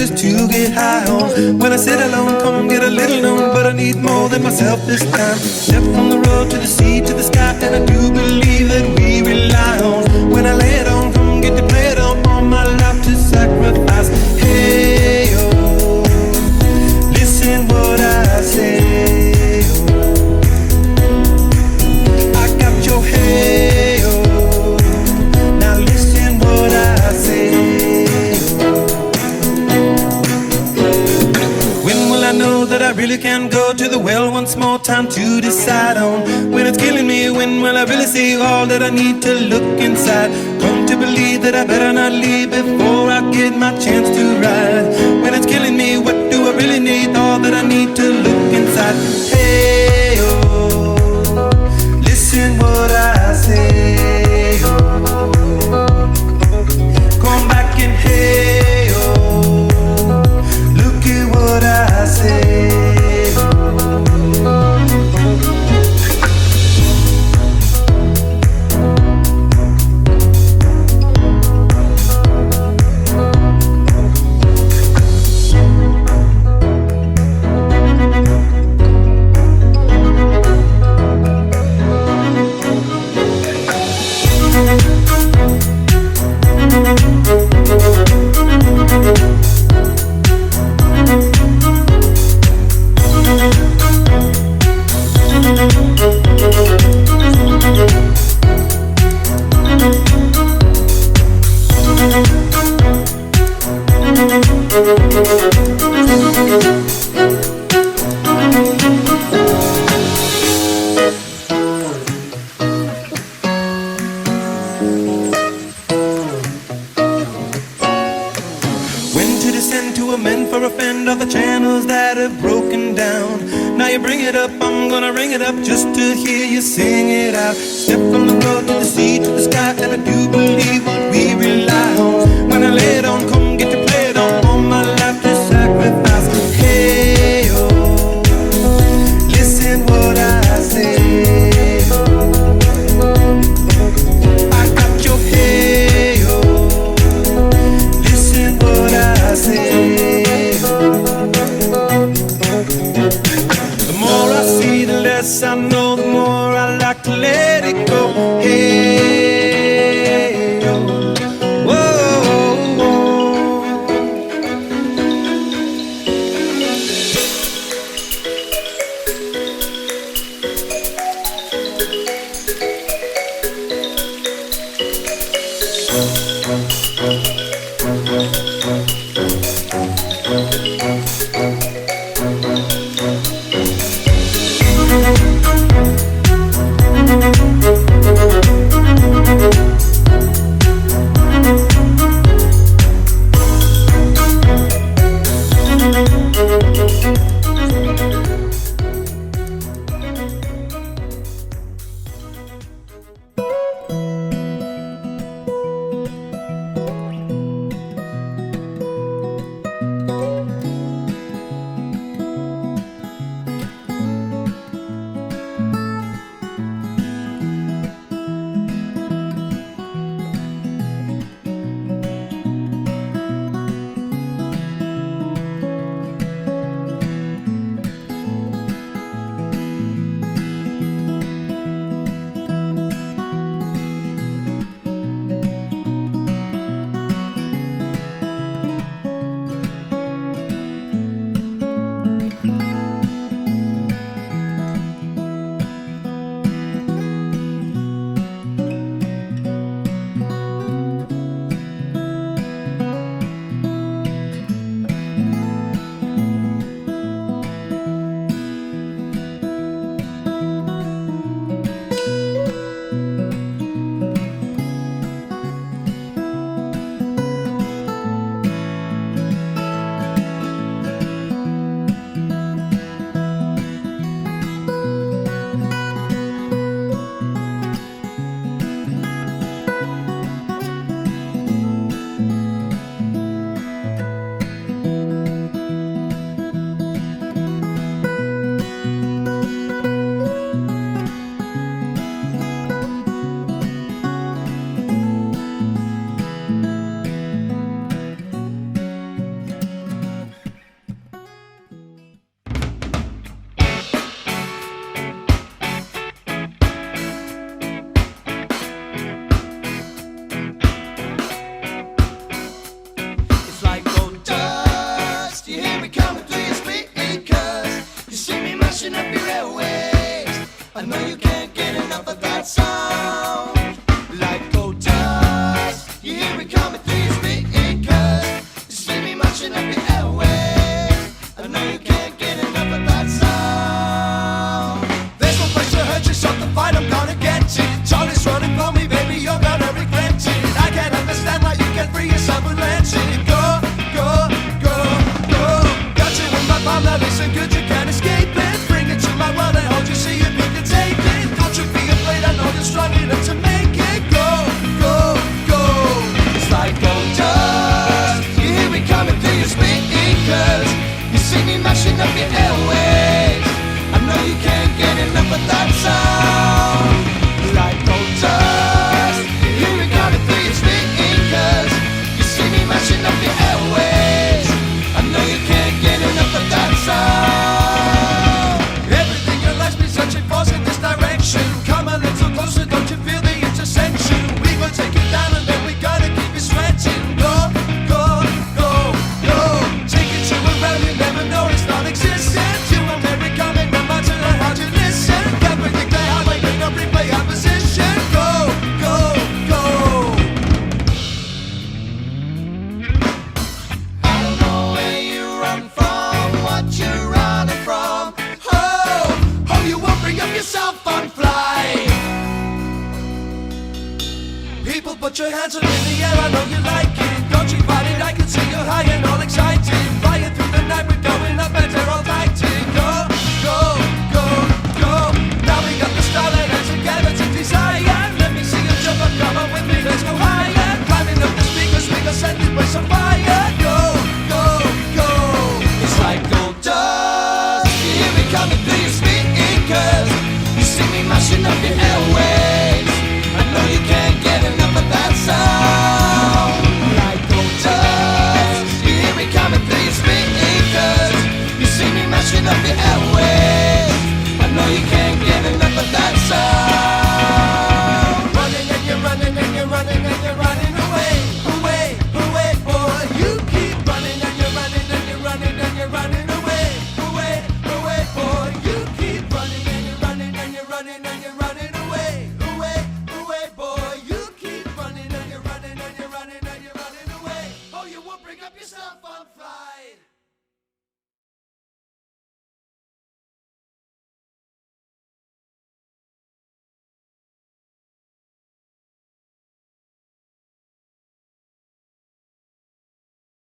just to get high on. When I sit alone, come get a little known, but I need more than myself this time. Step from the road to the sea to the sky, and I do believe that we rely on. When I lay it on, come get to play it on, all my life to sacrifice. Hey, oh, listen what I say. Oh, I got your hey, oh, now listen what I say. When will I know that I really can go to the well once more? Time to decide on. When it's killing me, when will I really see all that I need to look inside? Come to believe that I better not leave before I get my chance to ride. When it's killing me, what do I really need? All that I need to look inside. Hey, oh, listen what I say. Oh, come back and hey, oh, look at what I say. Just to hear you sing it out. Step from the road to the sea to the sky, and I do believe what we rely on. When I lay it on, come get to play it on. All my life to sacrifice. Hey, oh, listen what I say. I got your hey, oh, listen what I say. The more I see, the less I know, the more I like to let it go. Hey, oh, whoa, whoa. know you can't get enough of that sound. Like gold dust, you hear it coming through your speakers. You see me mashing up your airwaves. I know you can't get enough of that sound. There's no place to hurt you, so the fight I'm gonna get you. Charlie's running for me, baby, you're gonna regret it. I can't understand why you can't free yourself and let it go, go, go, go. Got you in my palm, now listen good, you can't escape it. Bring it to my world and hold you, see if you can take it. Don't you be afraid, I know you're strong enough to make it. Go, go, go. It's like gold dust, you hear it coming through your speakers. You see me mashing up your airwaves. I know you can't get enough of that sound. Like gold dust, you hear it coming through your speakers. You see me mashing up your airwaves. I know you can't get enough of that sound. Everything in life's been searching for in this direction. Come a little closer, don't you feel the intersection? We gon' take it down and then we gotta keep it stretching. Go, go, go, go. Take it to a realm you never know it's non-existent. You and Mary coming, no matter how you listen. Can't predict the highway, make no replay opposition. Go, go, go. I don't know where you run from, what you're running from. Oh, you won't bring up yourself on fly. People, put your hands up in the air, I know you like it. Don't you fight it, I can see you're high and all excited. Flying through the night, we're going up and they're